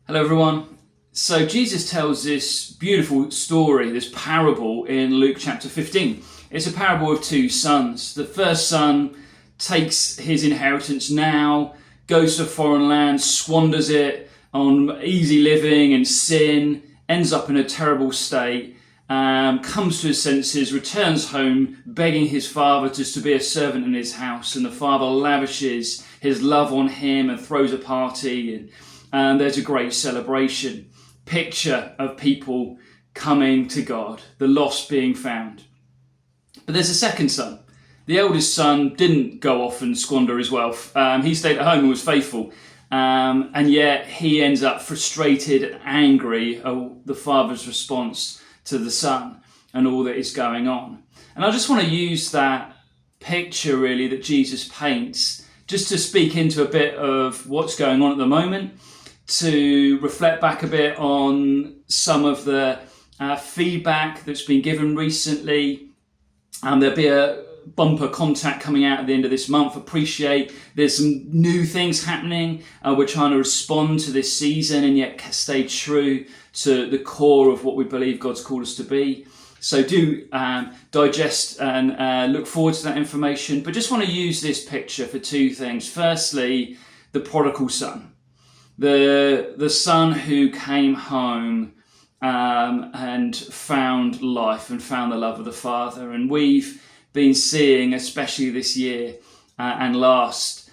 Hello everyone. So Jesus tells this beautiful story, this parable in Luke chapter 15. It's a parable of two sons. The first son takes his inheritance now, goes to a foreign land, squanders it on easy living and sin, ends up in a terrible state, comes to his senses, returns home begging his father just to be a servant in his house, and the father lavishes his love on him and throws a party, and there's a great celebration. Picture of people coming to God, the lost being found. But there's a second son. The eldest son didn't go off and squander his wealth. He stayed at home and was faithful. And yet he ends up frustrated and angry at the father's response to the son and all that is going on. And I just want to use that picture really that Jesus paints just to speak into a bit of what's going on at the moment, to reflect back a bit on some of the feedback that's been given recently. There'll be a bumper contact coming out at the end of this month. Appreciate there's some new things happening. We're trying to respond to this season and yet stay true to the core of what we believe God's called us to be. So do digest and look forward to that information. But just want to use this picture for two things. Firstly, the prodigal son. The son who came home and found life and found the love of the Father. And we've been seeing, especially this year and last,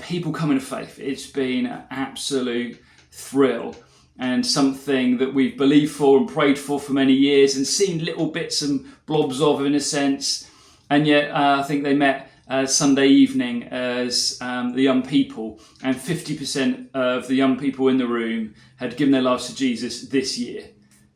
people coming to faith. It's been an absolute thrill and something that we've believed for and prayed for many years and seen little bits and blobs of, in a sense. And yet I think they met Sunday evening as the young people, and 50% of the young people in the room had given their lives to Jesus this year.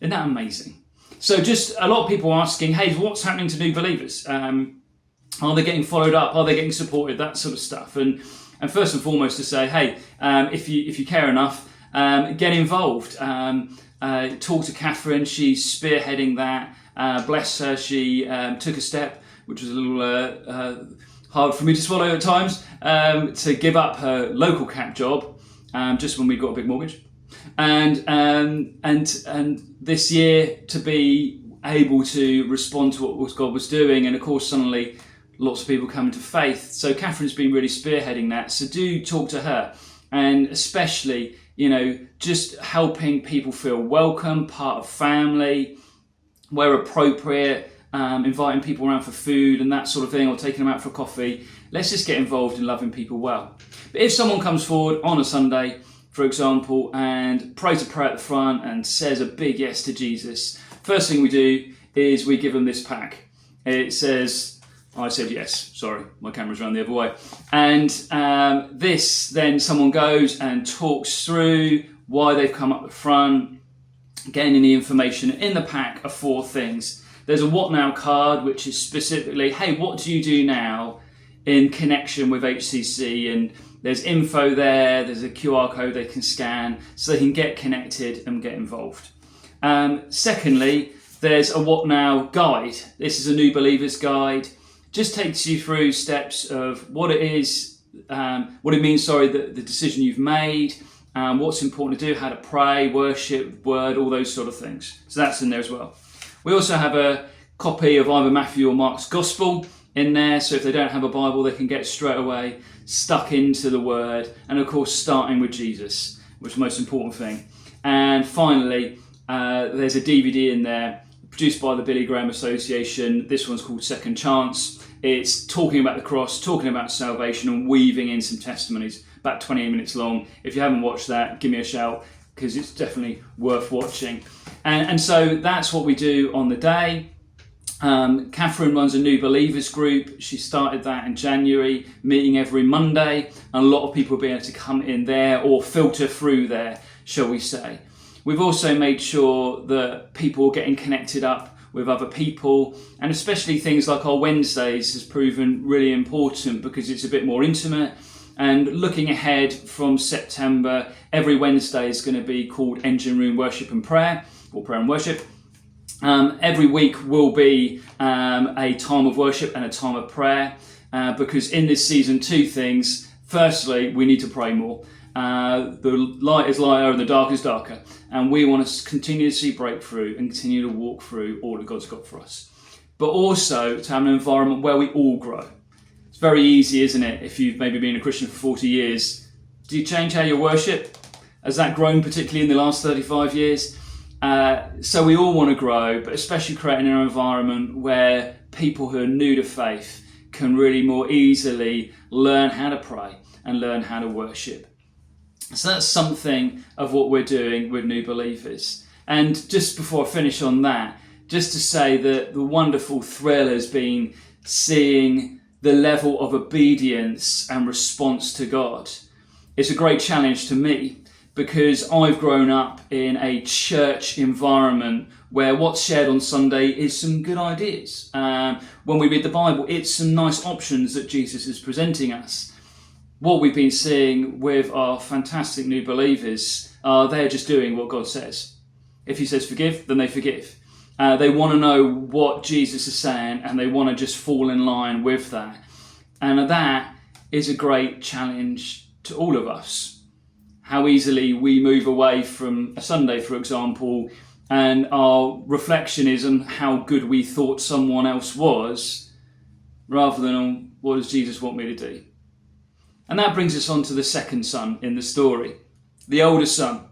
Isn't that amazing? So just a lot of people asking, hey, what's happening to new believers? Are they getting followed up? Are they getting supported? That sort of stuff. And first and foremost to say, hey, if you care enough, get involved. Talk to Catherine. She's spearheading that. Bless her. She took a step, which was a little hard for me to swallow at times, to give up her local CAP job just when we got a big mortgage, and this year to be able to respond to what God was doing, and of course suddenly lots of people coming to faith. So Catherine's been really spearheading that. So do talk to her, and especially just helping people feel welcome, part of family, where appropriate. Inviting people around for food and that sort of thing, or taking them out for coffee. Let's just get involved in loving people well. But if someone comes forward on a Sunday, for example, and prays a prayer at the front and says a big yes to Jesus, first thing we do is we give them this pack. It says, I said yes, sorry, my camera's around the other way. And this, then someone goes and talks through why they've come up the front, getting the information. In the pack are four things. There's a What Now card, which is specifically, hey, what do you do now in connection with HCC? And there's info there, there's a QR code they can scan so they can get connected and get involved. Secondly, there's a What Now guide. This is a new believer's guide. Just takes you through steps of what it is, what it means, the decision you've made, what's important to do, how to pray, worship, word, all those sort of things. So that's in there as well. We also have a copy of either Matthew or Mark's Gospel in there, so if they don't have a Bible, they can get straight away stuck into the Word, and of course starting with Jesus, which is the most important thing. And finally, there's a DVD in there produced by the Billy Graham Association. This one's called Second Chance. It's talking about the cross, talking about salvation, and weaving in some testimonies, about 28 minutes long. If you haven't watched that, give me a shout, because it's definitely worth watching. And so that's what we do on the day. Catherine runs a new believers group. She started that in January, meeting every Monday. And a lot of people will be able to come in there or filter through there, shall we say. We've also made sure that people are getting connected up with other people. And especially things like our Wednesdays has proven really important because it's a bit more intimate. And looking ahead from September, every Wednesday is going to be called Engine Room Worship and Prayer, or Prayer and Worship. Every week will be a time of worship and a time of prayer, because in this season, two things. Firstly, we need to pray more. The light is lighter and the dark is darker. And we want to continue to see breakthrough and continue to walk through all that God's got for us. But also to have an environment where we all grow. It's very easy, isn't it, if you've maybe been a Christian for 40 years. Do you change how you worship? Has that grown particularly in the last 35 years? So we all want to grow, but especially creating an environment where people who are new to faith can really more easily learn how to pray and learn how to worship. So that's something of what we're doing with new believers. And just before I finish on that, just to say that the wonderful thrill has been seeing the level of obedience and response to God. It's a great challenge to me because I've grown up in a church environment where what's shared on Sunday is some good ideas. When we read the Bible, it's some nice options that Jesus is presenting us. What we've been seeing with our fantastic new believers, they're just doing what God says. If he says forgive, then they forgive. They want to know what Jesus is saying and they want to just fall in line with that. And that is a great challenge to all of us. How easily we move away from a Sunday, for example, and our reflection is on how good we thought someone else was, rather than on what does Jesus want me to do. And that brings us on to the second son in the story, the older son.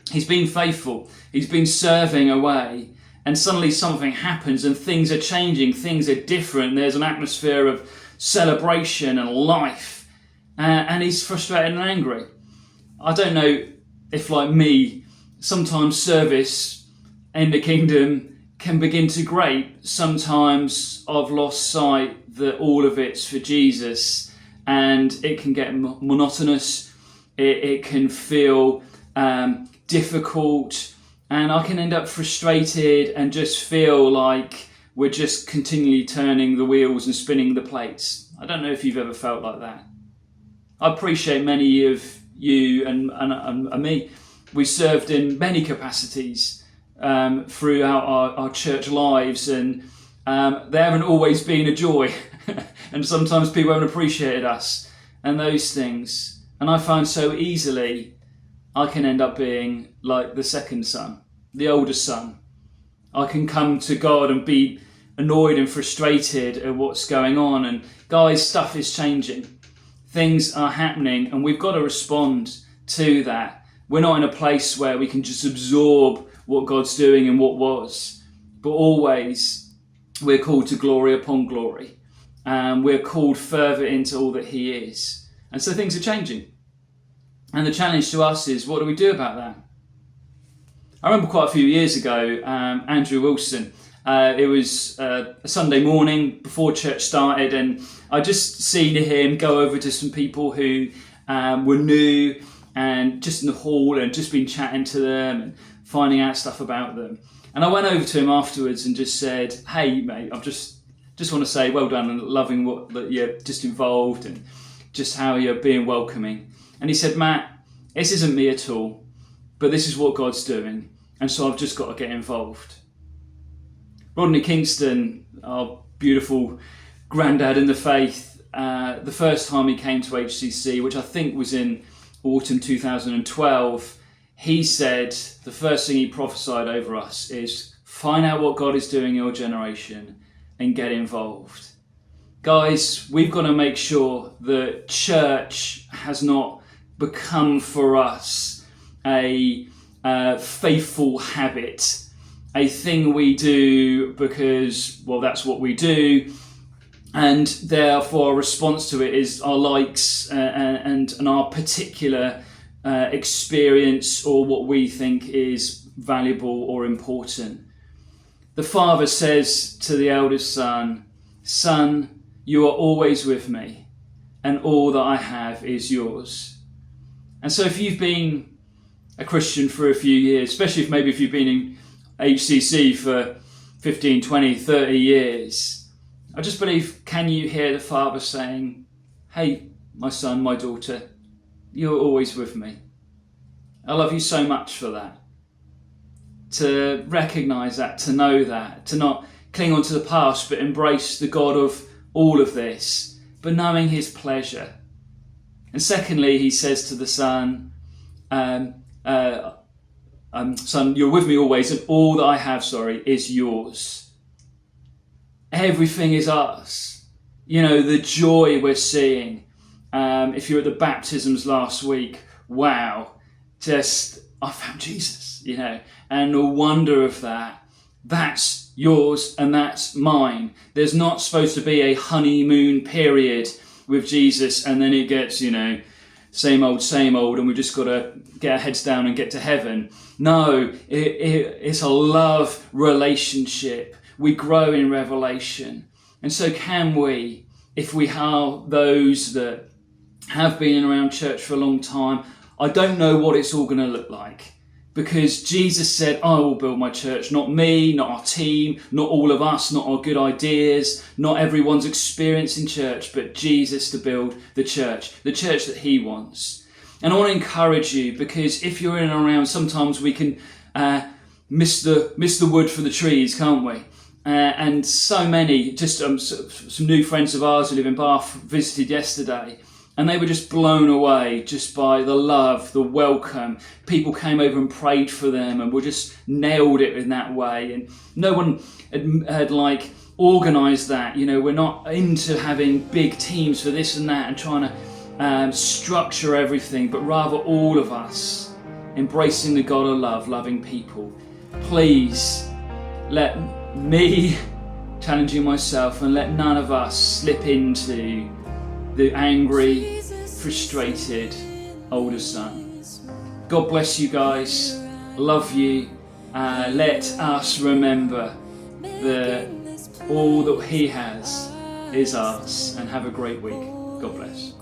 He's been faithful, he's been serving away, and suddenly something happens and things are changing, things are different. There's an atmosphere of celebration and life, and he's frustrated and angry. I don't know if, like me, sometimes service in the kingdom can begin to grate. Sometimes I've lost sight that all of it's for Jesus, and it can get monotonous, it can feel difficult, and I can end up frustrated and just feel like we're just continually turning the wheels and spinning the plates. I don't know if you've ever felt like that. I appreciate many of you and me. We served in many capacities throughout our church lives, and they haven't always been a joy. And sometimes people haven't appreciated us and those things. And I find so easily I can end up being like the second son, the older son. I can come to God and be annoyed and frustrated at what's going on. And guys, stuff is changing. Things are happening and we've got to respond to that. We're not in a place where we can just absorb what God's doing and what was. But always we're called to glory upon glory. We're called further into all that he is. And so things are changing. And the challenge to us is, what do we do about that? I remember quite a few years ago, Andrew Wilson, it was a Sunday morning before church started, and I just seen him go over to some people who were new and just in the hall and just been chatting to them and finding out stuff about them. And I went over to him afterwards and just said, hey mate, I've just want to say well done and loving what that you're just involved and just how you're being welcoming. And he said, Matt, this isn't me at all, but this is what God's doing, and so I've just got to get involved. Rodney Kingston, our beautiful granddad in the faith, the first time he came to HCC, which I think was in autumn 2012, he said the first thing he prophesied over us is find out what God is doing in your generation and get involved. Guys, we've got to make sure that church has not become for us a faithful habit, a thing we do because, well, that's what we do, and therefore our response to it is our likes and our particular experience or what we think is valuable or important. The father says to the eldest son, son, you are always with me, and all that I have is yours. And so if you've been a Christian for a few years, especially if you've been in HCC for 15, 20, 30 years, I just believe, can you hear the father saying, hey, my son, my daughter, you're always with me. I love you so much for that. To recognise that, to know that, to not cling on to the past, but embrace the God of all of this, but knowing his pleasure. And secondly, he says to the son, Son, you're with me always, and all that I have, is yours. Everything is ours. You know, the joy we're seeing. If you're at the baptisms last week, wow, I found Jesus, you know, and the wonder of that. That's yours and that's mine. There's not supposed to be a honeymoon period with Jesus and then it gets, you know, same old, and we've just got to get our heads down and get to heaven. No, it's a love relationship. We grow in revelation. And so can we, if we are those that have been around church for a long time, I don't know what it's all going to look like. Because Jesus said, I will build my church, not me, not our team, not all of us, not our good ideas, not everyone's experience in church, but Jesus to build the church that he wants. And I want to encourage you, because if you're in and around, sometimes we can miss the wood for the trees, can't we? And so many, just some new friends of ours who live in Bath visited yesterday. And they were just blown away just by the love, the welcome. People came over and prayed for them and were just nailed it in that way. And no one had like organised that. You know, we're not into having big teams for this and that and trying to structure everything, but rather all of us embracing the God of love, loving people. Please let me challenging myself and let none of us slip into the angry, frustrated older son. God bless you guys. Love you. Let us remember that all that he has is ours. And have a great week. God bless.